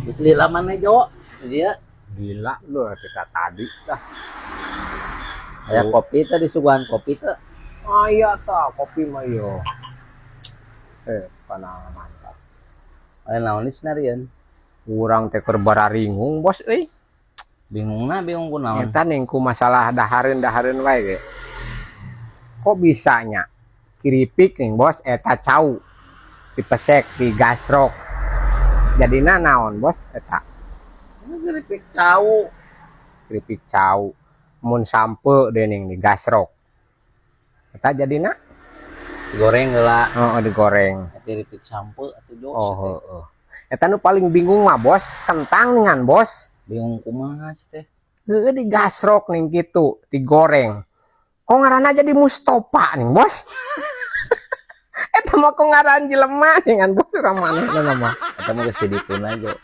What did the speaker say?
Isli lamannya Jo. Dia Gila lu kita tadi dah. aya kopi teh disuguhan kopi teh. Aya tah kopi mah yo. Panang mantap. Aya naon di senarian? Urang teh keur bararingung bos euy. Bingung kunaon? Eta ningku masalah dahareun wae ge. Kok bisanya kiripik nih bos eta cau dipesek di gasrok. Jadina naon bos eta? Keripik cau. Keripik cau mun sampe dening di gasrok. Eta jadina Digoreng heula. oh digoreng. Keripik sampe atuh Jo. Oh heeh. Eta nu paling bingung mah bos, kentang ningan bos. Bingung kumaha sih teh. Heueuh digasrok ning kitu, digoreng. Kok ngaranna jadi Mustofa nih bos? Eta mah kok ngaran jelema ningan bos urang manehna mah. Eta mah geus didipuna Jo.